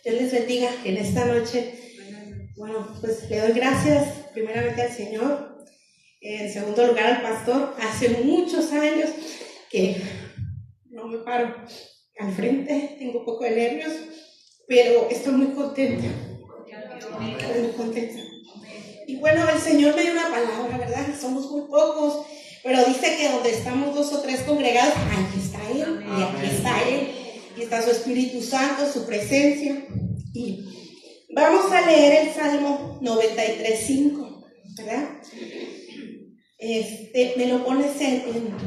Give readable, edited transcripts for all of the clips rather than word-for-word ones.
Dios les bendiga en esta noche. Bueno, pues le doy gracias primeramente al Señor, en segundo lugar al pastor. Hace muchos años que no me paro al frente, tengo un poco de nervios, pero estoy muy contenta. Estoy muy contenta. Y bueno, el Señor me dio una palabra, ¿verdad? Somos muy pocos, pero dice que donde estamos 2 o 3 congregados, aquí está Él, y aquí está Él, y está su Espíritu Santo, su presencia. Y vamos a leer el Salmo 93:5, ¿verdad? Me lo pones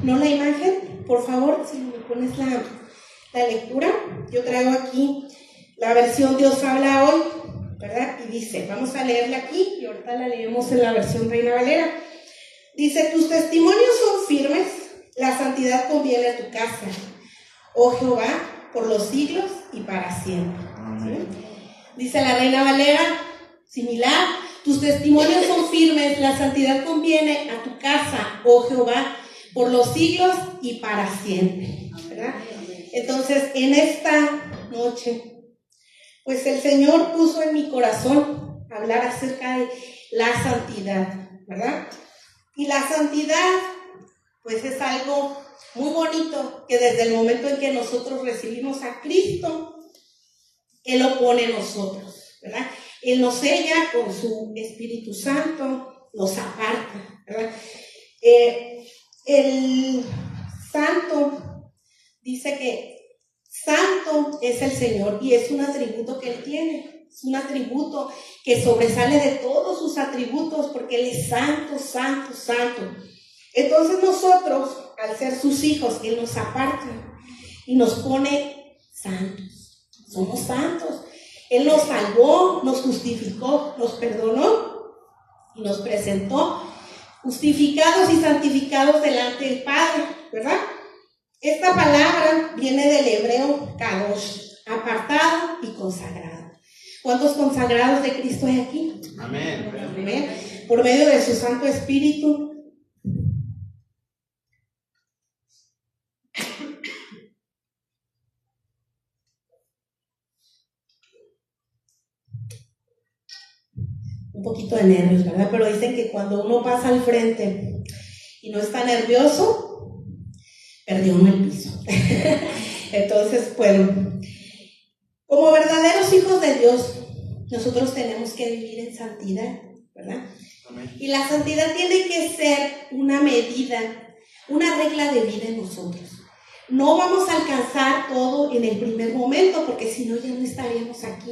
no la imagen, por favor, si me pones la lectura. Yo traigo aquí la versión Dios habla hoy, ¿verdad? Y dice, vamos a leerla aquí y ahorita la leemos en la versión Reina Valera. Dice, tus testimonios son firmes, la santidad conviene a tu casa, oh Jehová, por los siglos y para siempre. ¿Sí? Dice la Reina Valera, similar, tus testimonios son firmes, la santidad conviene a tu casa, oh Jehová, por los siglos y para siempre, ¿verdad? Entonces, en esta noche, pues el Señor puso en mi corazón hablar acerca de la santidad, ¿verdad? Y la santidad, pues es algo muy bonito, que desde el momento en que nosotros recibimos a Cristo, Él lo pone en nosotros, ¿verdad? Él nos sella con su Espíritu Santo, nos aparta, ¿verdad? El santo dice que santo es el Señor y es un atributo que Él tiene, es un atributo que sobresale de todos sus atributos porque Él es santo, santo, santo. Entonces nosotros, al ser sus hijos, Él nos aparta y nos pone santos. Somos santos. Él nos salvó, nos justificó, nos perdonó y nos presentó justificados y santificados delante del Padre, ¿verdad? Esta palabra viene del hebreo kadosh, apartado y consagrado. ¿Cuántos consagrados de Cristo hay aquí? Amén. Amén. Por medio de su Santo Espíritu. Un poquito de nervios, ¿verdad? Pero dicen que cuando uno pasa al frente y no está nervioso, perdió uno el piso. Entonces, bueno, como verdaderos hijos de Dios, nosotros tenemos que vivir en santidad, ¿verdad? Amén. Y la santidad tiene que ser una medida, una regla de vida en nosotros. No vamos a alcanzar todo en el primer momento, porque si no ya no estaríamos aquí,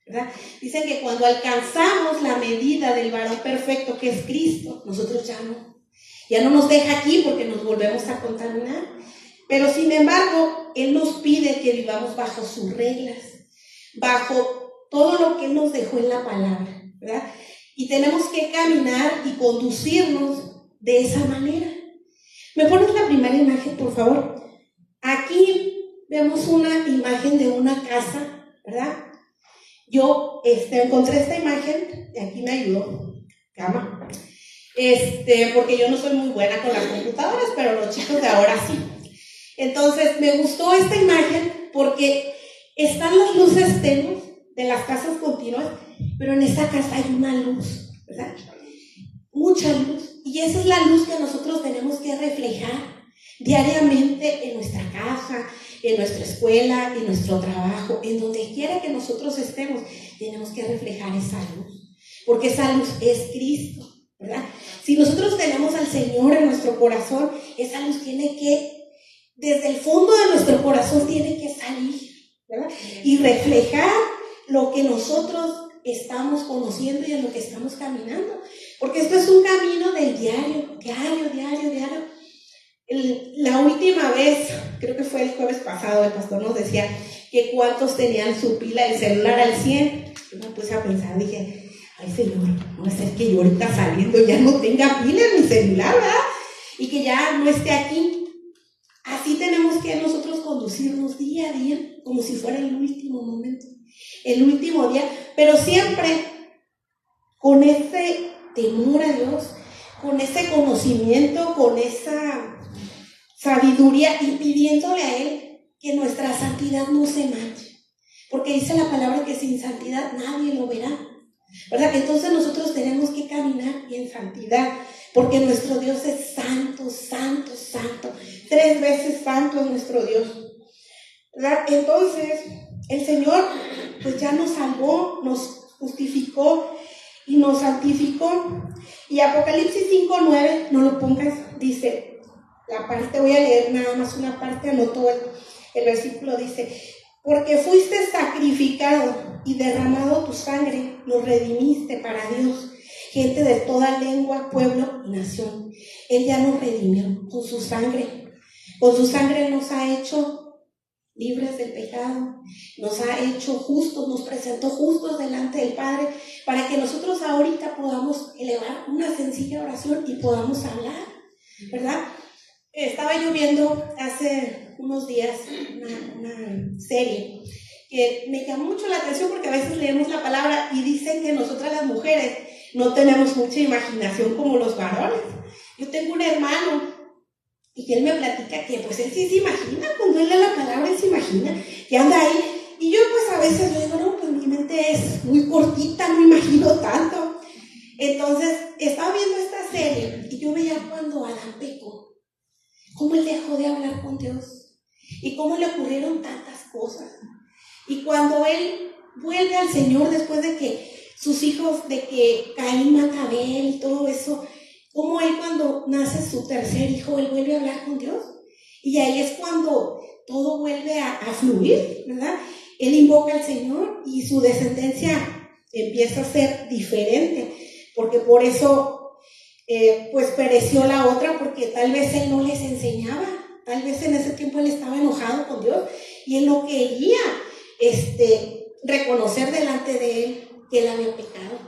¿verdad? Dicen que cuando alcanzamos la medida del varón perfecto que es Cristo, nosotros ya no nos deja aquí porque nos volvemos a contaminar. Pero sin embargo, Él nos pide que vivamos bajo sus reglas, bajo todo lo que Él nos dejó en la palabra, ¿verdad? Y tenemos que caminar y conducirnos de esa manera. ¿Me pones la primera imagen, por favor? Aquí vemos una imagen de una casa, ¿verdad? Yo encontré esta imagen, y aquí me ayudó Cama, porque yo no soy muy buena con las computadoras, pero los chicos de ahora sí. Entonces me gustó esta imagen porque están las luces tenues de las casas continuas, pero en esta casa hay una luz, ¿verdad? Mucha luz, y esa es la luz que nosotros tenemos que reflejar diariamente en nuestra casa, en nuestra escuela, en nuestro trabajo, en donde quiera que nosotros estemos, tenemos que reflejar esa luz, porque esa luz es Cristo, ¿verdad? Si nosotros tenemos al Señor en nuestro corazón, esa luz tiene que, desde el fondo de nuestro corazón, tiene que salir, ¿verdad? Y reflejar lo que nosotros estamos conociendo y en lo que estamos caminando, porque esto es un camino del diario. La última vez, creo que fue el jueves pasado, el pastor nos decía que cuántos tenían su pila del celular al 100. Yo me puse a pensar, dije, ay Señor, no es que yo ahorita saliendo ya no tenga pila en mi celular, ¿verdad? Y que ya no esté aquí. Así tenemos que nosotros conducirnos día a día, como si fuera el último momento, el último día, pero siempre con ese temor a Dios, con ese conocimiento, con esa sabiduría y pidiéndole a Él que nuestra santidad no se manche. porque dice la palabra que sin santidad nadie lo verá, ¿verdad? Entonces nosotros tenemos que caminar en santidad, porque nuestro Dios es santo, santo, santo. 3 veces santo es nuestro Dios, ¿verdad? Entonces el Señor pues ya nos salvó, nos justificó y nos santificó. Y Apocalipsis 5:9, no lo pongas, dice la parte, voy a leer nada más una parte, anotó el versículo, dice: porque fuiste sacrificado y derramado tu sangre, nos redimiste para Dios, gente de toda lengua, pueblo y nación. Él ya nos redimió con su sangre. Con su sangre nos ha hecho libres del pecado, nos ha hecho justos, nos presentó justos delante del Padre, para que nosotros ahorita podamos elevar una sencilla oración y podamos hablar, ¿verdad? Estaba yo viendo hace unos días una serie que me llamó mucho la atención, porque a veces leemos la palabra y dicen que nosotras las mujeres no tenemos mucha imaginación como los varones. Yo tengo un hermano y él me platica que pues él sí se imagina, cuando él lee la palabra él se imagina que anda ahí, y yo pues a veces le digo, no, pues mi mente es muy cortita, no imagino tanto. Entonces estaba viendo esta serie y yo veía cuando Adán pecó, cómo él dejó de hablar con Dios y cómo le ocurrieron tantas cosas. Y cuando él vuelve al Señor después de que sus hijos, de que Caín mata a Abel y todo eso, cómo él cuando nace su tercer hijo, él vuelve a hablar con Dios. Y ahí es cuando todo vuelve a fluir, ¿verdad? Él invoca al Señor y su descendencia empieza a ser diferente, porque por eso pues pereció la otra, porque tal vez él no les enseñaba, tal vez en ese tiempo él estaba enojado con Dios y él no quería reconocer delante de él que él había pecado.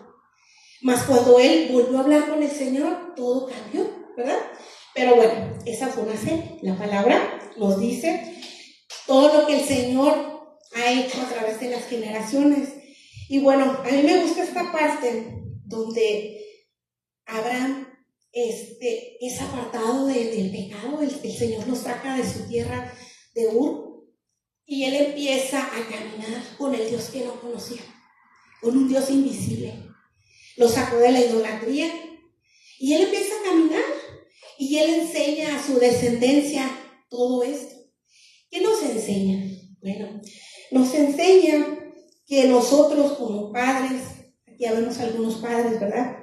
Mas cuando él volvió a hablar con el Señor, todo cambió, ¿verdad? Pero bueno, esa fue una serie. La palabra nos dice todo lo que el Señor ha hecho a través de las generaciones. Y bueno, a mí me gusta esta parte donde Abraham es apartado del pecado. El Señor lo saca de su tierra de Ur y él empieza a caminar con el Dios que no conocía, con un Dios invisible. Lo sacó de la idolatría y él empieza a caminar y él enseña a su descendencia todo esto. ¿Qué nos enseña? Bueno, nos enseña que nosotros como padres, aquí vemos algunos padres, ¿verdad?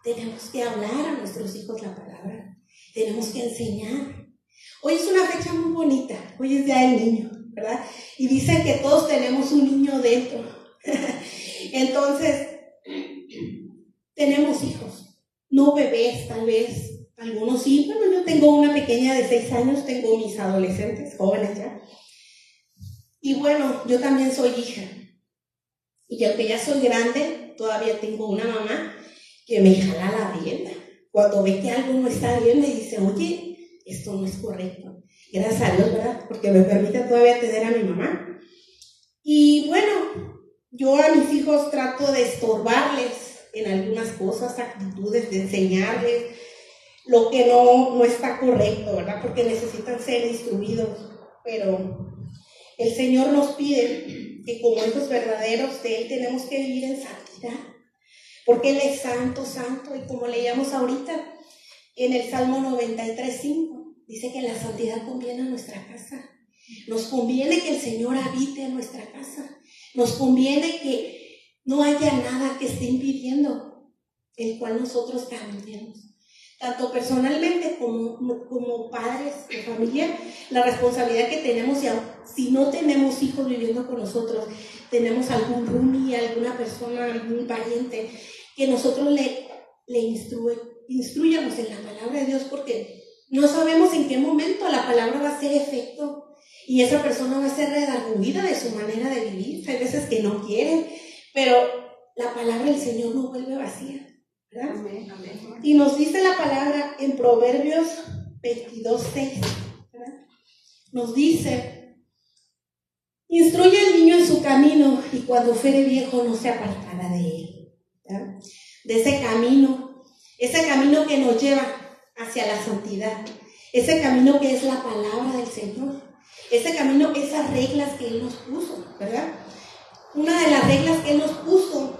Tenemos que hablar a nuestros hijos la palabra, tenemos que enseñar. Hoy es una fecha muy bonita, hoy es Día del Niño, ¿verdad? Y dicen que todos tenemos un niño dentro. Entonces, tenemos hijos, no bebés tal vez, algunos sí. Bueno, yo tengo una pequeña de 6 años, tengo mis adolescentes, jóvenes ya. Y bueno, yo también soy hija. Y aunque ya soy grande, todavía tengo una mamá que me jala la rienda. Cuando ve que algo no está bien, me dice, oye, esto no es correcto. Gracias a Dios, ¿verdad? Porque me permite todavía tener a mi mamá. Y bueno, yo a mis hijos trato de estorbarles en algunas cosas, actitudes, de enseñarles lo que no está correcto, ¿verdad? Porque necesitan ser instruidos. Pero el Señor nos pide que como hijos verdaderos de Él tenemos que vivir en santidad, porque Él es santo, santo, y como leíamos ahorita en el Salmo 93:5, dice que la santidad conviene a nuestra casa. Nos conviene que el Señor habite en nuestra casa. Nos conviene que no haya nada que esté impidiendo el cual nosotros caminemos. Tanto personalmente como padres de familia, la responsabilidad que tenemos, y si no tenemos hijos viviendo con nosotros, tenemos algún roomie, alguna persona, algún pariente, que nosotros le instruyamos en la palabra de Dios, porque no sabemos en qué momento la palabra va a hacer efecto y esa persona va a ser redarguida de su manera de vivir. Hay veces que no quieren, pero la palabra del Señor no vuelve vacía, ¿verdad? Amén, amén. Y nos dice la palabra en Proverbios 22:6, ¿verdad? Nos dice: instruye al niño en su camino y cuando fuere viejo no se apartará de él, ¿verdad? De ese camino que nos lleva hacia la santidad, ese camino que es la palabra del Señor, ese camino, esas reglas que Él nos puso, ¿verdad? Una de las reglas que Él nos puso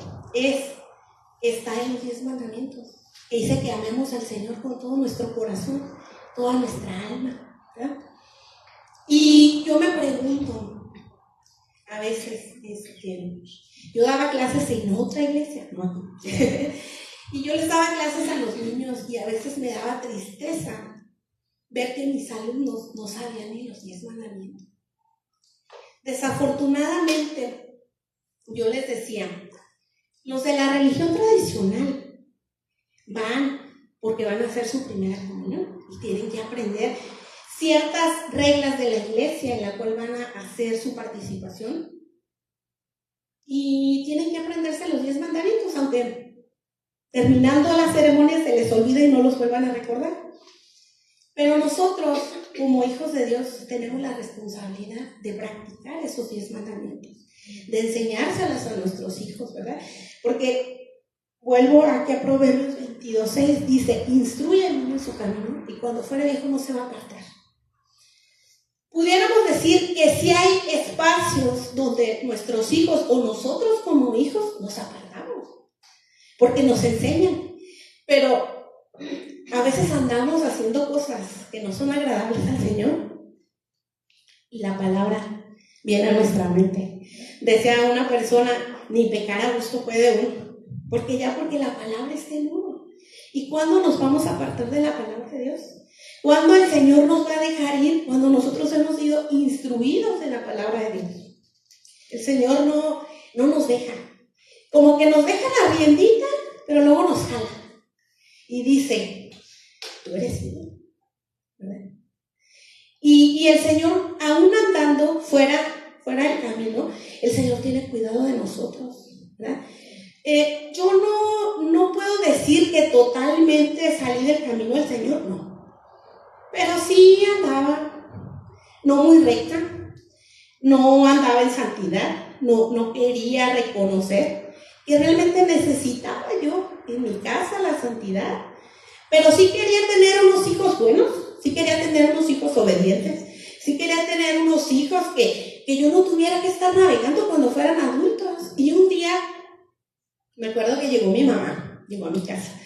está en los 10 mandamientos, que dice que amemos al Señor con todo nuestro corazón, toda nuestra alma, ¿verdad? Y yo me pregunto, a veces, yo daba clases en otra iglesia, ¿no? Y yo les daba clases a los niños y a veces me daba tristeza ver que mis alumnos no sabían ni los 10 mandamientos. Desafortunadamente, yo les decía, los de la religión tradicional van porque van a hacer su primera comunión y tienen que aprender ciertas reglas de la iglesia en la cual van a hacer su participación y tienen que aprenderse los 10 mandamientos, aunque terminando la ceremonia se les olvide y no los vuelvan a recordar. Pero nosotros, como hijos de Dios, tenemos la responsabilidad de practicar esos 10 mandamientos, de enseñárselas a nuestros hijos, ¿verdad? Porque vuelvo aquí a Proverbios 22:6, dice, instruye al niño en su camino y cuando fuere viejo no se va a apartar. Pudiéramos decir que si hay espacios donde nuestros hijos o nosotros como hijos nos apartamos, porque nos enseñan, pero a veces andamos haciendo cosas que no son agradables al Señor y la palabra viene a nuestra mente. Decía una persona, ni pecar a gusto puede uno, porque la palabra está en uno. ¿Y cuándo nos vamos a apartar de la palabra de Dios? ¿Cuándo el Señor nos va a dejar ir? Cuando nosotros hemos sido instruidos en la palabra de Dios. El Señor no nos deja. Como que nos deja la riendita, pero luego nos jala. Y dice, tú eres mío, ¿verdad? Y el Señor, aún andando fuera del camino, el Señor tiene cuidado de nosotros, ¿verdad? Yo no puedo decir que totalmente salí del camino del Señor, no. Pero sí andaba no muy recta, no andaba en santidad, no quería reconocer que realmente necesitaba yo en mi casa la santidad, pero sí quería tener unos hijos buenos, sí quería tener unos hijos obedientes, sí quería tener unos hijos que yo no tuviera que estar navegando cuando fueran adultos. Y un día, me acuerdo que llegó mi mamá, llegó a mi casa,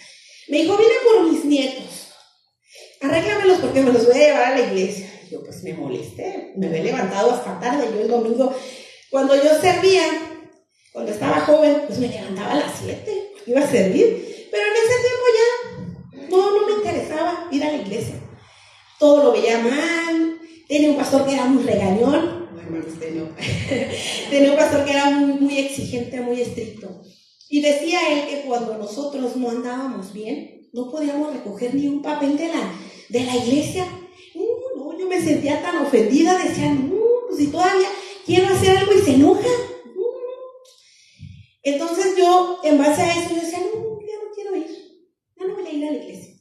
me dijo, vine por mis nietos, arréglamelos porque me los voy a llevar a la iglesia. Y yo pues me molesté, me había levantado hasta tarde. Yo el domingo, cuando yo servía, cuando estaba joven, pues me levantaba a las 7, iba a servir, pero en ese tiempo ya no me interesaba ir a la iglesia. Todo lo veía mal, tenía un pastor que era muy regañón, bueno, usted no, tenía un pastor que era muy exigente, muy estricto. Y decía él que cuando nosotros no andábamos bien, no podíamos recoger ni un papel de la iglesia. No, yo me sentía tan ofendida, decía, no, pues si todavía quiero hacer algo y se enoja. Entonces yo, en base a eso, yo decía, no, ya no quiero ir, ya no voy a ir a la iglesia.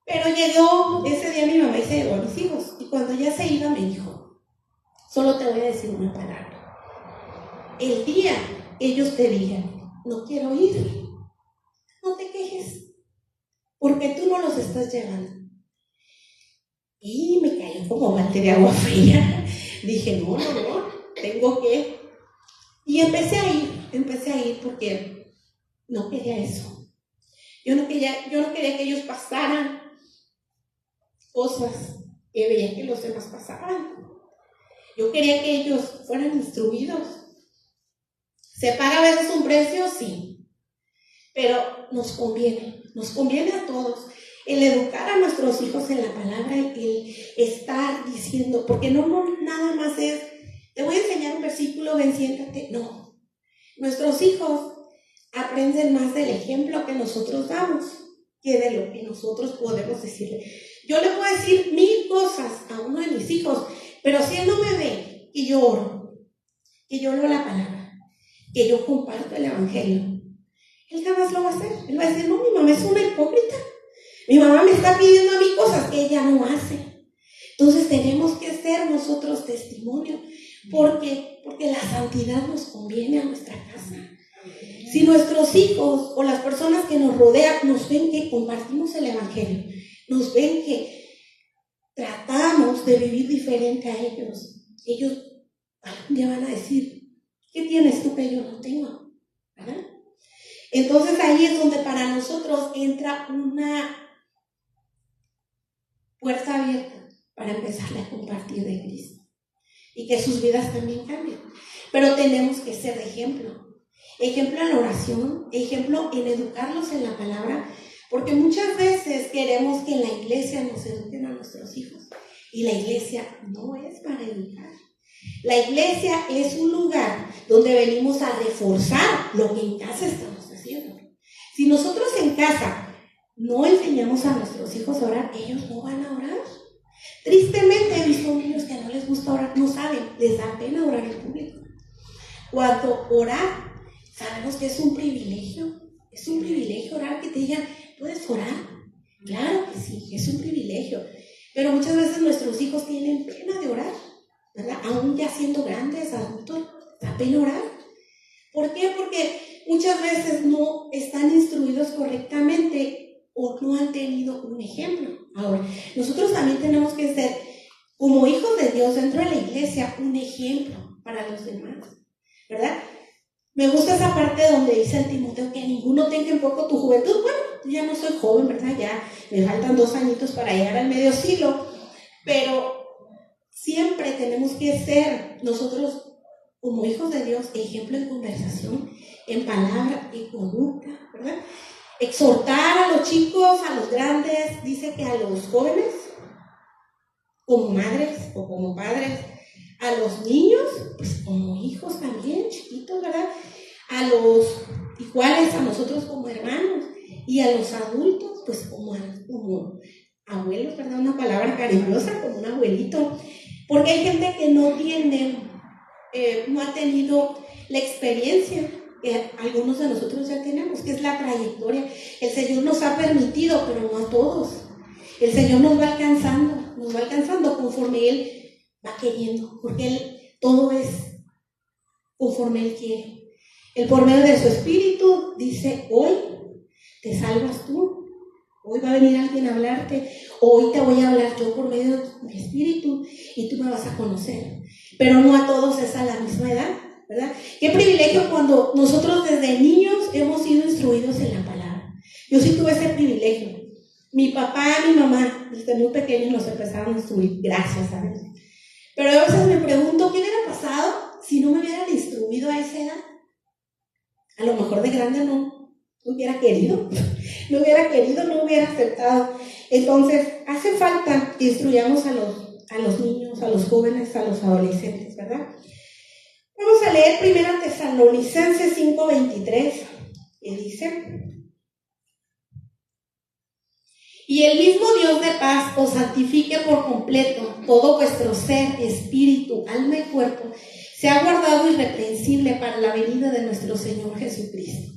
Pero llegó ese día mi mamá y se llevó a mis hijos. Y cuando ya se iba me dijo, solo te voy a decir una palabra. El día ellos te digan, no quiero ir, no te quejes, porque tú no los estás llevando. Y me cayó como balde de agua fría. Dije, no, tengo que. Y empecé a ir porque no quería eso. Yo no quería que ellos pasaran cosas que veía que los demás pasaban. Yo quería que ellos fueran instruidos. ¿Se paga a veces un precio? Sí. Pero nos conviene a todos el educar a nuestros hijos en la palabra, el estar diciendo, porque no nada más es, te voy a enseñar un versículo, ven, siéntate. No, nuestros hijos aprenden más del ejemplo que nosotros damos que de lo que nosotros podemos decirle. Yo le puedo decir 1000 cosas a uno de mis hijos, pero si él no me ve y yo oro, que yo leo la palabra, que yo comparto el evangelio, él jamás lo va a hacer. Él va a decir, no, mi mamá es una hipócrita. Mi mamá me está pidiendo a mí cosas que ella no hace. Entonces tenemos que ser nosotros testimonio, porque la santidad nos conviene a nuestra casa. Si nuestros hijos o las personas que nos rodean nos ven que compartimos el evangelio, nos ven que tratamos de vivir diferente a ellos, ellos algún día van a decir, ¿Qué tienes tú que yo no tengo? ¿Verdad? Entonces ahí es donde para nosotros entra una puerta abierta para empezarle a compartir de Cristo y que sus vidas también cambien. Pero tenemos que ser de ejemplo. Ejemplo en la oración, ejemplo en educarlos en la palabra, porque muchas veces queremos que en la iglesia nos eduquen a nuestros hijos y la iglesia no es para educar. La iglesia es un lugar donde venimos a reforzar lo que en casa estamos haciendo. Si nosotros en casa no enseñamos a nuestros hijos a orar, ellos no van a orar. Tristemente he visto niños que no les gusta orar, no saben, les da pena orar en público. Cuando orar, sabemos que es un privilegio orar, que te digan, ¿puedes orar? Claro que sí, es un privilegio. Pero muchas veces nuestros hijos tienen pena de orar, ¿verdad? Aún ya siendo grandes, adultos, da pena orar. ¿Por qué? Porque muchas veces no están instruidos correctamente o no han tenido un ejemplo. Ahora, nosotros también tenemos que ser, como hijos de Dios dentro de la iglesia, un ejemplo para los demás, ¿verdad? Me gusta esa parte donde dice el Timoteo que ninguno tenga en poco tu juventud. Bueno, ya no soy joven, ¿verdad? Ya me faltan 2 añitos para llegar al medio siglo, pero siempre tenemos que ser nosotros, como hijos de Dios, ejemplo en conversación, en palabra, en conducta, ¿verdad? Exhortar a los chicos, a los grandes, dice que a los jóvenes, como madres o como padres, a los niños, pues como hijos también, chiquitos, ¿verdad? A los iguales, a nosotros como hermanos, y a los adultos, pues como abuelos, ¿verdad? Una palabra cariñosa, como un abuelito, porque hay gente que no tiene, no ha tenido la experiencia que algunos de nosotros ya tenemos, que es la trayectoria. El Señor nos ha permitido, pero no a todos. El Señor nos va alcanzando conforme Él va queriendo, porque Él todo es conforme Él quiere. Él por medio de su Espíritu dice, hoy te salvas tú, hoy va a venir alguien a hablarte, hoy te voy a hablar yo por medio de mi Espíritu y tú me vas a conocer. Pero no a todos es a la misma edad, ¿verdad? Qué privilegio cuando nosotros desde niños hemos sido instruidos en la palabra. Yo sí tuve ese privilegio. Mi papá y mi mamá, desde muy pequeños, nos empezaron a instruir, gracias a Dios. Pero a veces me pregunto, ¿qué hubiera pasado si no me hubieran instruido a esa edad? A lo mejor de grande no hubiera querido, no hubiera aceptado. Entonces, hace falta que instruyamos a los niños, a los jóvenes, a los adolescentes, ¿verdad? Vamos a leer 1 Tesalonicenses 5:23, que dice: y el mismo Dios de paz os santifique por completo, todo vuestro ser, espíritu, alma y cuerpo, sea guardado irreprensible para la venida de nuestro Señor Jesucristo.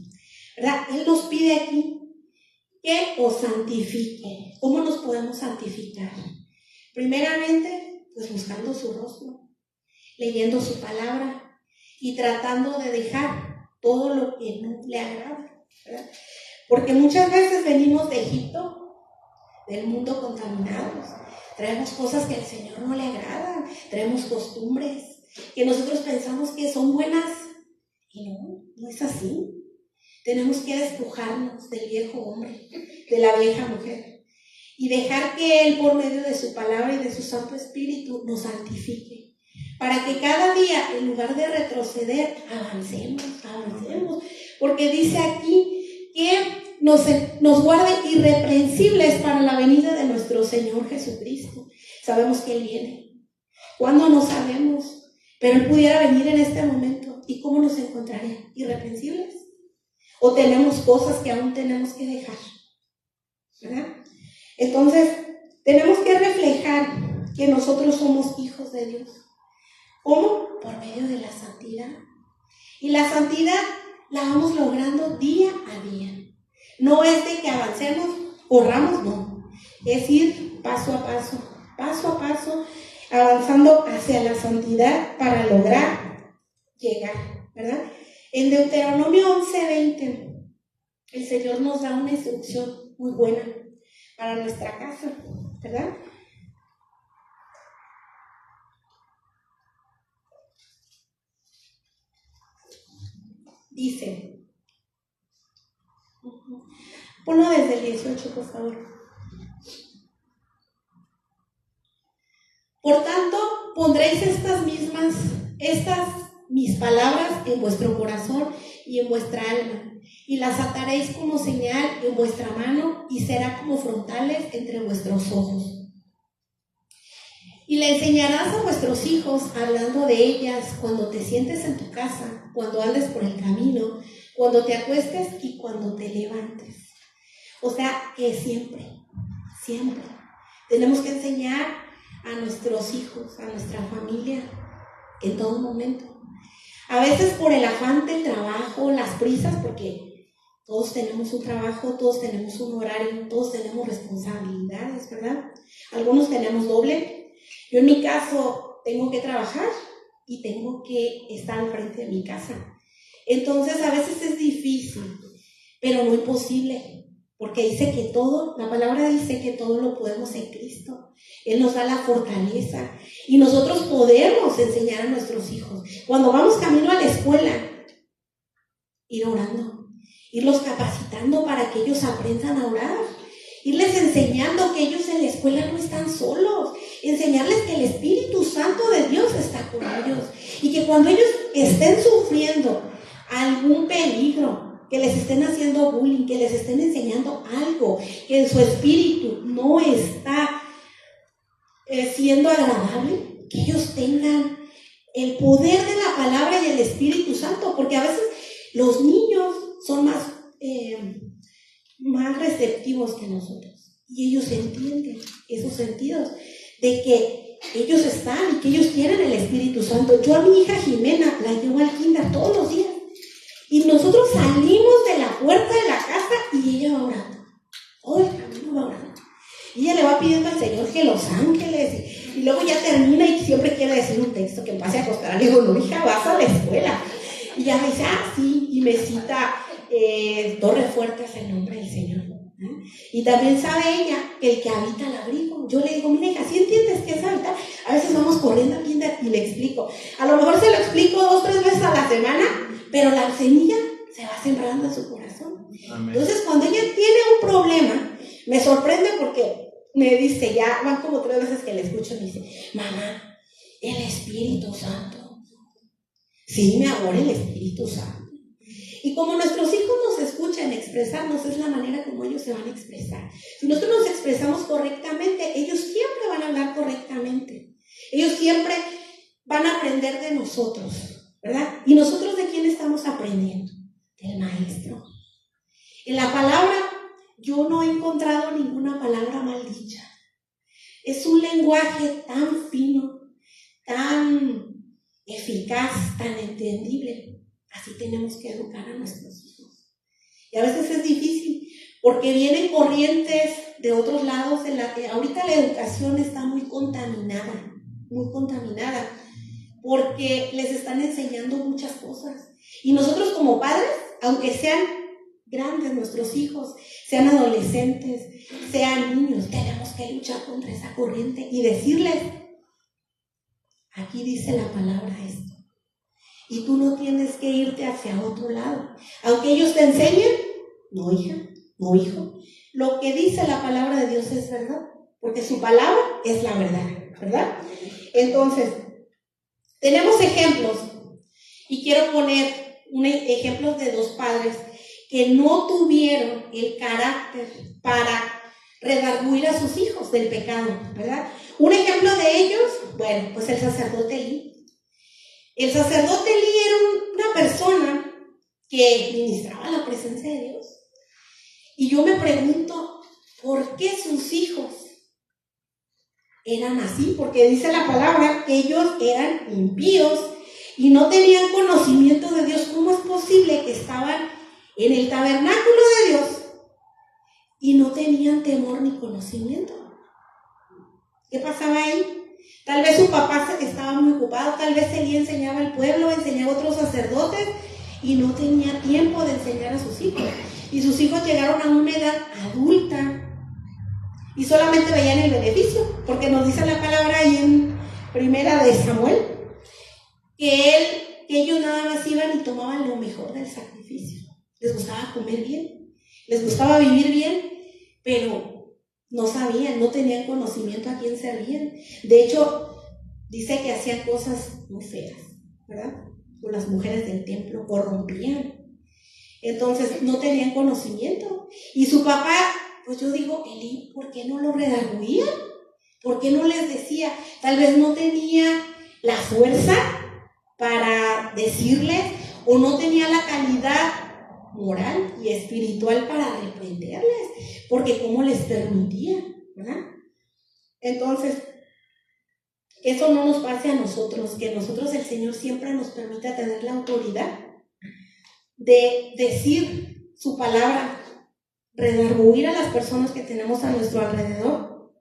¿Verdad? Él nos pide aquí que os santifique. ¿Cómo nos podemos santificar? Primeramente, pues buscando su rostro, leyendo su palabra y tratando de dejar todo lo que no le agrada, ¿verdad? Porque muchas veces venimos de Egipto, del mundo, contaminados. Traemos cosas que al Señor no le agradan, traemos costumbres que nosotros pensamos que son buenas y no es así. Tenemos que despojarnos del viejo hombre, de la vieja mujer, y dejar que Él, por medio de su palabra y de su Santo Espíritu, nos santifique, para que cada día, en lugar de retroceder, avancemos, porque dice aquí que nos guarde irreprensibles para la venida de nuestro Señor Jesucristo. Sabemos que Él viene. ¿Cuándo? No sabemos, pero Él pudiera venir en este momento. ¿Y cómo nos encontraría? ¿Irreprensibles? ¿O tenemos cosas que aún tenemos que dejar? ¿Verdad? Entonces, tenemos que reflejar que nosotros somos hijos de Dios. ¿Cómo? Por medio de la santidad. Y la santidad la vamos logrando día a día. No es de que avancemos, corramos, no. Es ir paso a paso, avanzando hacia la santidad para lograr llegar, ¿verdad? En Deuteronomio 11:20, el Señor nos da una instrucción muy buena para nuestra casa, ¿verdad? Dice, ponlo desde el 18, por favor. Por tanto, pondréis mis palabras en vuestro corazón y en vuestra alma, y las ataréis como señal en vuestra mano, y será como frontales entre vuestros ojos. Y le enseñarás a vuestros hijos, hablando de ellas, cuando te sientes en tu casa, cuando andes por el camino, cuando te acuestes y cuando te levantes. O sea, que siempre tenemos que enseñar a nuestros hijos, a nuestra familia, en todo momento. A veces por el afán del trabajo, las prisas, porque todos tenemos un trabajo, todos tenemos un horario, todos tenemos responsabilidades, ¿verdad? Algunos tenemos doble. Yo en mi caso tengo que trabajar y tengo que estar al frente de mi casa. Entonces a veces es difícil, pero no imposible, porque dice que todo, la palabra dice que todo lo podemos en Cristo. Él nos da la fortaleza y nosotros podemos enseñar a nuestros hijos. Cuando vamos camino a la escuela, ir orando, irlos capacitando para que ellos aprendan a orar, irles enseñando que ellos en la escuela no están solos, enseñarles que el Espíritu Santo de Dios está con ellos y que cuando ellos estén sufriendo algún peligro, que les estén haciendo bullying, que les estén enseñando algo, que en su espíritu no está siendo agradable, que ellos tengan el poder de la palabra y el Espíritu Santo, porque a veces los niños son más receptivos que nosotros y ellos entienden esos sentidos de que ellos están y que ellos tienen el Espíritu Santo. Yo a mi hija Jimena la llevo al kinder todos los días y nosotros salimos de la puerta de la casa y ella va orando. Todo el camino va orando. Y ella le va pidiendo al Señor que los ángeles, y luego ya termina y siempre quiere decir un texto que me pase a acostar. Le digo, no, hija, vas a la escuela. Y ya me dice, sí, y me cita Torre Fuerte es el nombre del Señor. Y también sabe ella que el que habita el abrigo. Yo le digo, mira, hija, ¿sí entiendes qué es habitar? A veces vamos corriendo aquí y le explico. A lo mejor se lo explico 2 o 3 veces a la semana, pero la semilla se va sembrando en su corazón. Amén. Entonces, cuando ella tiene un problema, me sorprende porque me dice, ya van como 3 veces que le escucho, y me dice, mamá, el Espíritu Santo. Sí, mi amor, el Espíritu Santo. Y como nuestros hijos nos escuchan expresarnos, es la manera como ellos se van a expresar. Si nosotros nos expresamos correctamente, ellos siempre van a hablar correctamente. Ellos siempre van a aprender de nosotros, ¿verdad? ¿Y nosotros de quién estamos aprendiendo? Del Maestro. En la palabra, yo no he encontrado ninguna palabra mal dicha. Es un lenguaje tan fino, tan eficaz, tan entendible. Así tenemos que educar a nuestros hijos. Y a veces es difícil porque vienen corrientes de otros lados. Ahorita la educación está muy contaminada, porque les están enseñando muchas cosas. Y nosotros como padres, aunque sean grandes nuestros hijos, sean adolescentes, sean niños, tenemos que luchar contra esa corriente y decirles, aquí dice la palabra esto. Y tú no tienes que irte hacia otro lado. Aunque ellos te enseñen, no, hija, no, hijo. Lo que dice la palabra de Dios es verdad, porque su palabra es la verdad, ¿verdad? Entonces, tenemos ejemplos, y quiero poner ejemplos de 2 padres que no tuvieron el carácter para redarguir a sus hijos del pecado, ¿verdad? Un ejemplo de ellos, bueno, pues el sacerdote Elí. El sacerdote Elí era una persona que ministraba la presencia de Dios. Y yo me pregunto, ¿por qué sus hijos eran así? Porque dice la palabra que ellos eran impíos y no tenían conocimiento de Dios. ¿Cómo es posible que estaban en el tabernáculo de Dios y no tenían temor ni conocimiento? ¿Qué pasaba ahí? Tal vez su papá estaba muy ocupado, tal vez Elí enseñaba al pueblo, enseñaba a otros sacerdotes y no tenía tiempo de enseñar a sus hijos. Y sus hijos llegaron a una edad adulta y solamente veían el beneficio, porque nos dice la palabra ahí en 1 Samuel que él que ellos nada más iban y tomaban lo mejor del sacrificio. Les gustaba comer bien, les gustaba vivir bien, pero no sabían, no tenían conocimiento a quién servían. De hecho, dice que hacían cosas muy feas, ¿verdad? Con las mujeres del templo, corrompían. Entonces no tenían conocimiento. Y su papá, pues yo digo, Elí, ¿por qué no lo redarguía? ¿Por qué no les decía? Tal vez no tenía la fuerza para decirles, o no tenía la calidad moral y espiritual para reprenderles, porque cómo les permitía, ¿verdad? Entonces, que eso no nos pase a nosotros, que nosotros el Señor siempre nos permita tener la autoridad de decir su palabra, redarguir a las personas que tenemos a nuestro alrededor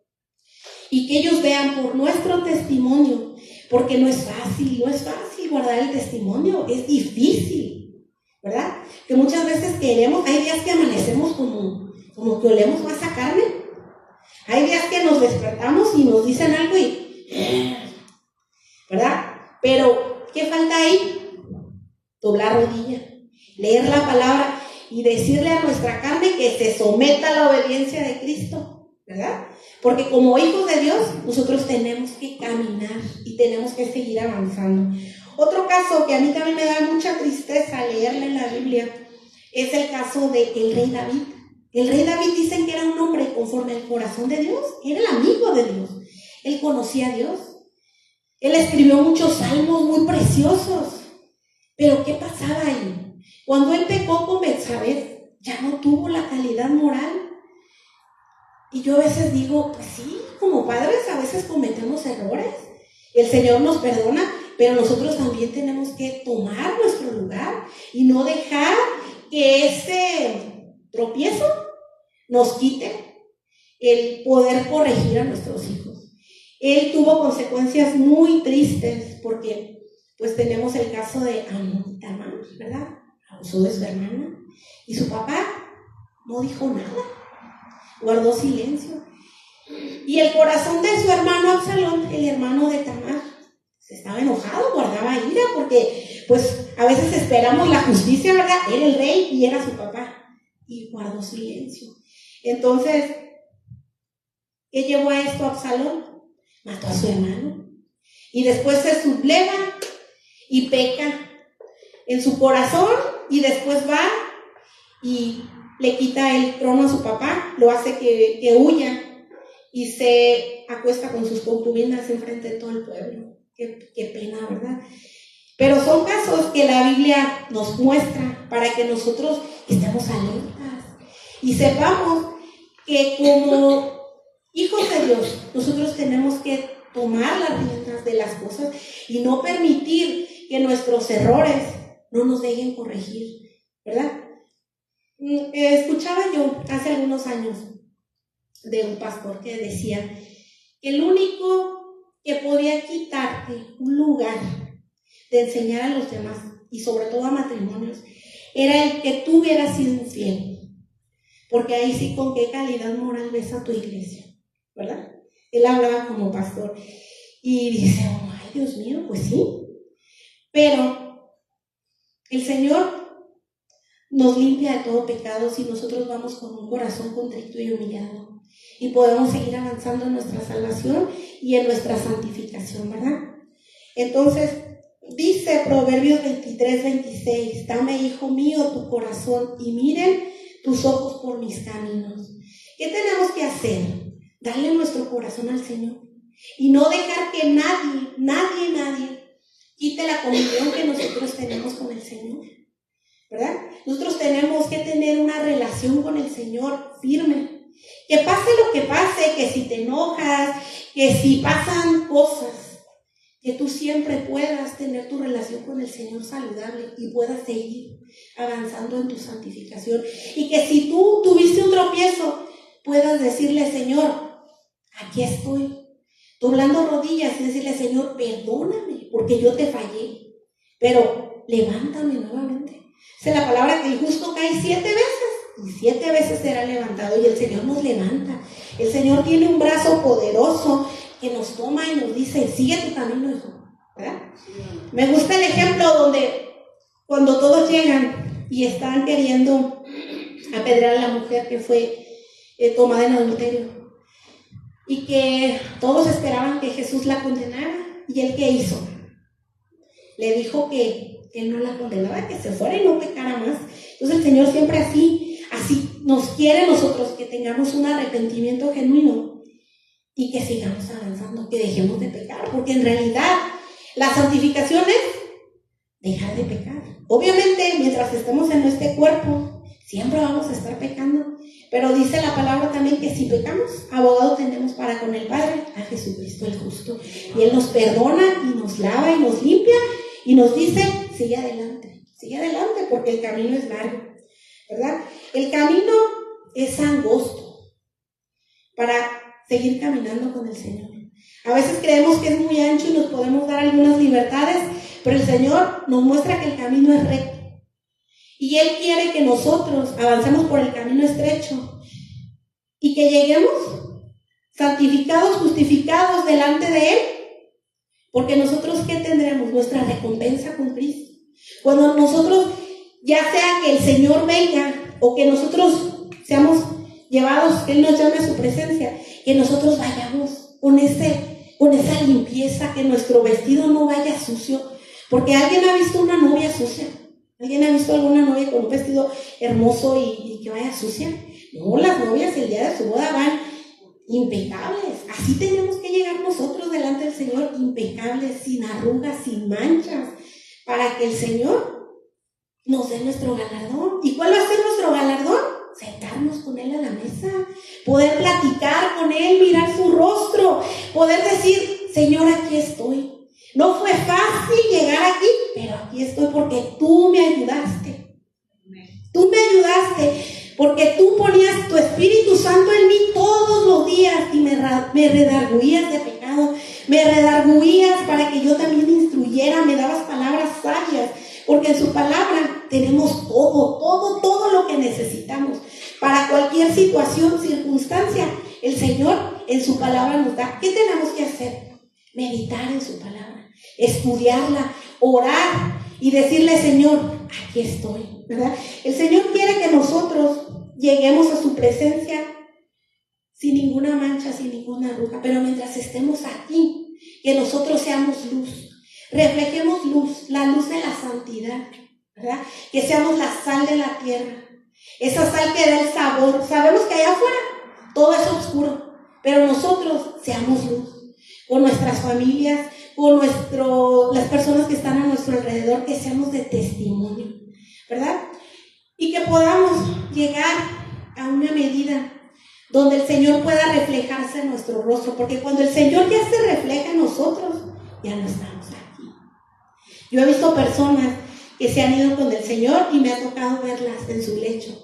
y que ellos vean por nuestro testimonio, porque no es fácil guardar el testimonio, es difícil, ¿verdad? Que muchas veces queremos, hay días que amanecemos como que olemos más a carne, hay días que nos despertamos y nos dicen algo y, ¿verdad? Pero, ¿qué falta ahí? Doblar rodilla, leer la palabra y decirle a nuestra carne que se someta a la obediencia de Cristo, ¿verdad? Porque como hijos de Dios, nosotros tenemos que caminar y tenemos que seguir avanzando. Otro caso que a mí también me da mucha tristeza leerle en la Biblia es el caso del rey David. El rey David dicen que era un hombre conforme al corazón de Dios, era el amigo de Dios, él conocía a Dios, él escribió muchos salmos muy preciosos, pero ¿qué pasaba ahí? Cuando él pecó con Betsabé, ya no tuvo la calidad moral. Y yo a veces digo, pues sí, como padres a veces cometemos errores, el Señor nos perdona, pero nosotros también tenemos que tomar nuestro lugar y no dejar que ese tropiezo nos quite el poder corregir a nuestros hijos. Él tuvo consecuencias muy tristes porque pues tenemos el caso de Amnón y Tamar, ¿verdad? Abusó de su hermana y su papá no dijo nada, guardó silencio. Y el corazón de su hermano Absalón, el hermano de Tamar, estaba enojado, guardaba ira, porque pues a veces esperamos la justicia, ¿verdad? Era el rey y era su papá, y guardó silencio. Entonces, ¿qué llevó a esto a Absalón? Mató a su hermano, y después se subleva y peca en su corazón, y después va y le quita el trono a su papá, lo hace que huya, y se acuesta con sus concubinas enfrente de todo el pueblo. Qué pena, ¿verdad? Pero son casos que la Biblia nos muestra para que nosotros estemos alertas y sepamos que como hijos de Dios, nosotros tenemos que tomar las riendas de las cosas y no permitir que nuestros errores no nos dejen corregir, ¿verdad? Escuchaba yo hace algunos años de un pastor que decía que el único que podía quitarte un lugar de enseñar a los demás y sobre todo a matrimonios era el que tú hubieras sido infiel, porque ahí sí con qué calidad moral ves a tu iglesia, ¿verdad? Él hablaba como pastor y dice, oh, ay Dios mío, pues sí, pero el Señor nos limpia de todo pecado si nosotros vamos con un corazón contrito y humillado y podemos seguir avanzando en nuestra salvación y en nuestra santificación, ¿verdad? Entonces, dice Proverbios 23:26, dame, hijo mío, tu corazón y miren tus ojos por mis caminos. ¿Qué tenemos que hacer? Darle nuestro corazón al Señor y no dejar que nadie quite la comunión que nosotros tenemos con el Señor, ¿verdad? Nosotros tenemos que tener una relación con el Señor firme. Que pase lo que pase, que si te enojas, que si pasan cosas, que tú siempre puedas tener tu relación con el Señor saludable y puedas seguir avanzando en tu santificación. Y que si tú tuviste un tropiezo, puedas decirle, Señor, aquí estoy, doblando rodillas y decirle, Señor, perdóname porque yo te fallé, pero levántame nuevamente. Esa es la palabra que el justo cae 7 veces. Y 7 veces será levantado, y el Señor nos levanta. El Señor tiene un brazo poderoso que nos toma y nos dice, sigue tu camino, hijo, ¿verdad? Me gusta el ejemplo donde cuando todos llegan y están queriendo apedrear a la mujer que fue tomada en adulterio, y que todos esperaban que Jesús la condenara, y él ¿qué hizo? Le dijo que él no la condenaba, que se fuera y no pecara más. Entonces el Señor siempre así nos quiere nosotros, que tengamos un arrepentimiento genuino y que sigamos avanzando, que dejemos de pecar, porque en realidad la santificación es dejar de pecar. Obviamente mientras estemos en este cuerpo siempre vamos a estar pecando, pero dice la palabra también que si pecamos, abogado tenemos para con el Padre, a Jesucristo el justo, y Él nos perdona y nos lava y nos limpia y nos dice, sigue adelante, porque el camino es largo, ¿verdad? El camino es angosto para seguir caminando con el Señor. A veces creemos que es muy ancho y nos podemos dar algunas libertades, pero el Señor nos muestra que el camino es recto. Y Él quiere que nosotros avancemos por el camino estrecho y que lleguemos santificados, justificados delante de Él. Porque nosotros, ¿qué tendremos? Nuestra recompensa con Cristo. Cuando nosotros, ya sea que el Señor venga o que nosotros seamos llevados, que Él nos llame a su presencia, que nosotros vayamos con esa limpieza, que nuestro vestido no vaya sucio. Porque ¿alguien ha visto una novia sucia? ¿Alguien ha visto alguna novia con un vestido hermoso y que vaya sucia? No, las novias el día de su boda van impecables. Así tenemos que llegar nosotros delante del Señor, impecables, sin arrugas, sin manchas, para que el Señor nos dé nuestro galardón. ¿Y cuál va a ser nuestro galardón? Sentarnos con Él a la mesa, poder platicar con Él, mirar su rostro, poder decir, Señor, aquí estoy. No fue fácil llegar aquí, pero aquí estoy porque tú me ayudaste. Tú me ayudaste porque tú ponías tu Espíritu Santo en mí todos los días y me redarguías de pecado, me redarguías para que yo también instruyera, me dabas palabras sabias, porque en su palabra tenemos todo lo que necesitamos. Para cualquier situación, circunstancia, el Señor en su palabra nos da. ¿Qué tenemos que hacer? Meditar en su palabra, estudiarla, orar y decirle, Señor, aquí estoy, ¿verdad? El Señor quiere que nosotros lleguemos a su presencia sin ninguna mancha, sin ninguna arruga, pero mientras estemos aquí, que nosotros seamos luz, reflejemos luz, la luz de la santidad, ¿verdad? Que seamos la sal de la tierra, esa sal que da el sabor. Sabemos que allá afuera todo es oscuro, pero nosotros seamos luz. Con nuestras familias, con las personas que están a nuestro alrededor, que seamos de testimonio, ¿verdad? Y que podamos llegar a una medida donde el Señor pueda reflejarse en nuestro rostro, porque cuando el Señor ya se refleja en nosotros, ya no estamos aquí. Yo he visto personas que se han ido con el Señor y me ha tocado verlas en su lecho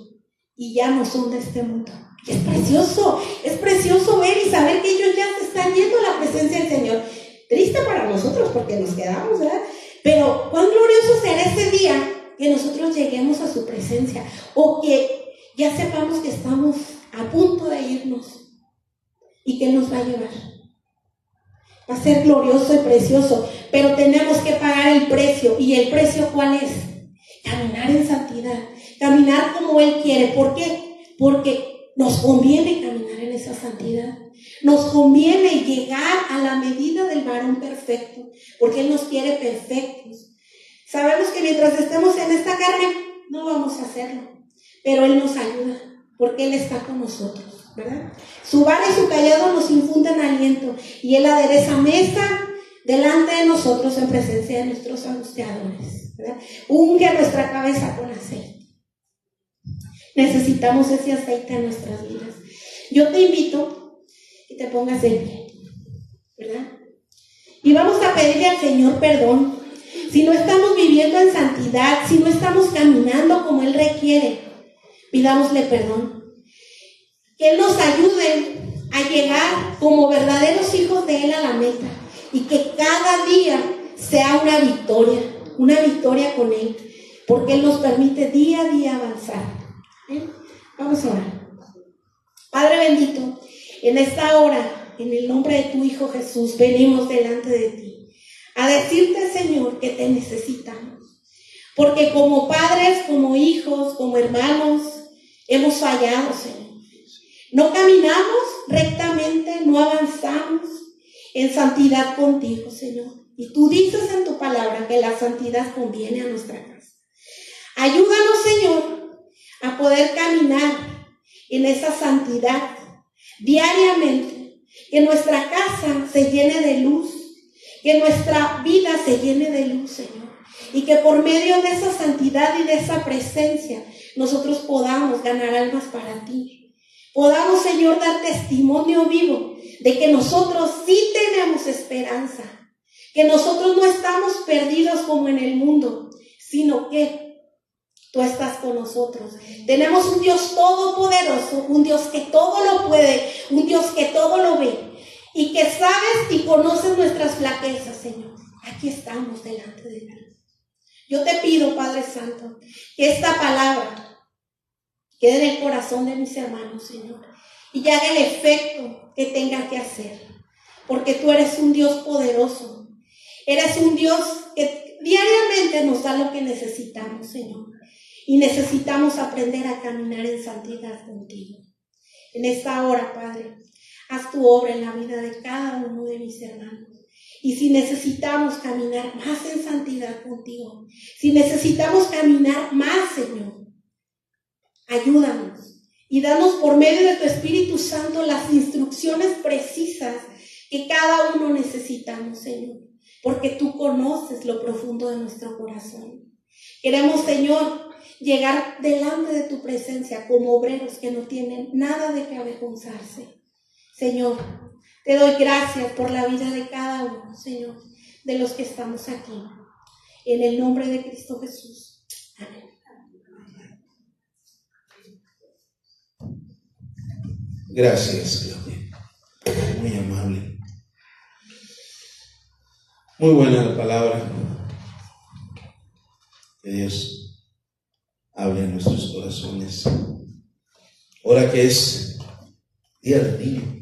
y ya no son de este mundo. Y es precioso ver y saber que ellos ya se están yendo a la presencia del Señor. Triste para nosotros porque nos quedamos, ¿verdad? Pero cuán glorioso será ese día que nosotros lleguemos a su presencia, o que ya sepamos que estamos a punto de irnos y que Él nos va a llevar. Va a ser glorioso y precioso, pero tenemos que pagar el precio. ¿Y el precio cuál es? Caminar en santidad, caminar como Él quiere. ¿Por qué? Porque nos conviene caminar en esa santidad. Nos conviene llegar a la medida del varón perfecto, porque Él nos quiere perfectos. Sabemos que mientras estemos en esta carne, no vamos a hacerlo, pero Él nos ayuda, porque Él está con nosotros, ¿verdad? Su vara y su callado nos infunden aliento, y Él adereza mesa delante de nosotros en presencia de nuestros angustiadores, ¿verdad? Unge nuestra cabeza con aceite. Necesitamos ese aceite en nuestras vidas. Yo te invito que te pongas de pie, ¿verdad? Y vamos a pedirle al Señor perdón. Si no estamos viviendo en santidad, si no estamos caminando como Él requiere, pidámosle perdón. Que Él nos ayude a llegar como verdaderos hijos de Él a la meta. Y que cada día sea una victoria con Él. Porque Él nos permite día a día avanzar. Vamos a orar. Padre bendito, en esta hora, en el nombre de tu Hijo Jesús, venimos delante de ti a decirte, Señor, que te necesitamos. Porque como padres, como hijos, como hermanos, hemos fallado, Señor. No caminamos rectamente, no avanzamos en santidad contigo, Señor. Y tú dices en tu palabra que la santidad conviene a nuestra casa. Ayúdanos, Señor, a poder caminar en esa santidad diariamente. Que nuestra casa se llene de luz. Que nuestra vida se llene de luz, Señor. Y que por medio de esa santidad y de esa presencia nosotros podamos ganar almas para ti. Podamos, Señor, dar testimonio vivo de que nosotros sí tenemos esperanza. Que nosotros no estamos perdidos como en el mundo, sino que tú estás con nosotros. Tenemos un Dios todopoderoso, un Dios que todo lo puede, un Dios que todo lo ve. Y que sabes y conoces nuestras flaquezas, Señor. Aquí estamos delante de ti. Yo te pido, Padre Santo, que esta palabra quede en el corazón de mis hermanos, Señor, y haga el efecto que tenga que hacer. Porque tú eres un Dios poderoso. Eres un Dios que diariamente nos da lo que necesitamos, Señor. Y necesitamos aprender a caminar en santidad contigo. En esta hora, Padre, haz tu obra en la vida de cada uno de mis hermanos. Y si necesitamos caminar más en santidad contigo, si necesitamos caminar más, Señor, ayúdanos y danos por medio de tu Espíritu Santo las instrucciones precisas que cada uno necesitamos, Señor, porque tú conoces lo profundo de nuestro corazón. Queremos, Señor, llegar delante de tu presencia como obreros que no tienen nada de qué avergonzarse. Señor, te doy gracias por la vida de cada uno, Señor, de los que estamos aquí. En el nombre de Cristo Jesús. Amén. Gracias, Claudia. Muy amable. Muy buena la palabra. Que Dios hable en nuestros corazones. Ahora que es Día del Niño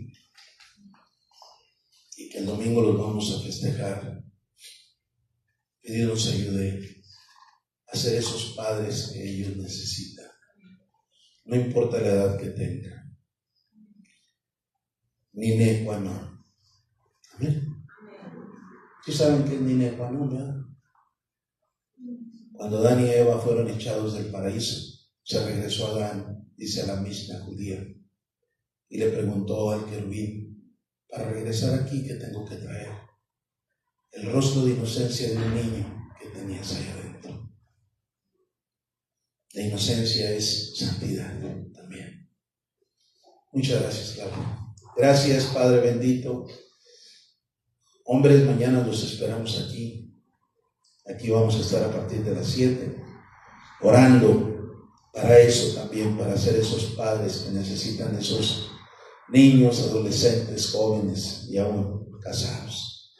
y que el domingo los vamos a festejar, que Dios nos ayude a ser esos padres que ellos necesitan. No importa la edad que tengan. Nine qua non. Amén. ¿Sí saben qué es nine qua non, verdad? Cuando Adán y Eva fueron echados del paraíso, se regresó Adán, dice la Mishnah judía, y le preguntó al querubín: para regresar aquí, ¿qué tengo que traer? El rostro de inocencia de un niño que tenías ahí adentro. La inocencia es santidad también. Muchas gracias, Claudia. Gracias, Padre bendito. Hombres, mañana los esperamos aquí. Aquí vamos a estar a partir de las 7, orando para eso también, para ser esos padres que necesitan esos niños, adolescentes, jóvenes y aún casados.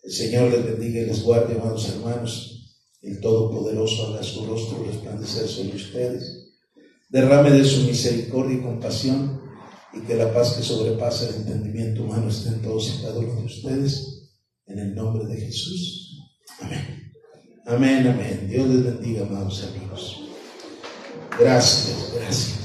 El Señor les bendiga y les guarde, amados hermanos. El Todopoderoso haga su rostro resplandecer sobre ustedes. Derrame de su misericordia y compasión, y que la paz que sobrepasa el entendimiento humano esté en todos y cada uno de ustedes. En el nombre de Jesús. Amén. Amén, amén. Dios les bendiga, amados hermanos. Gracias, gracias.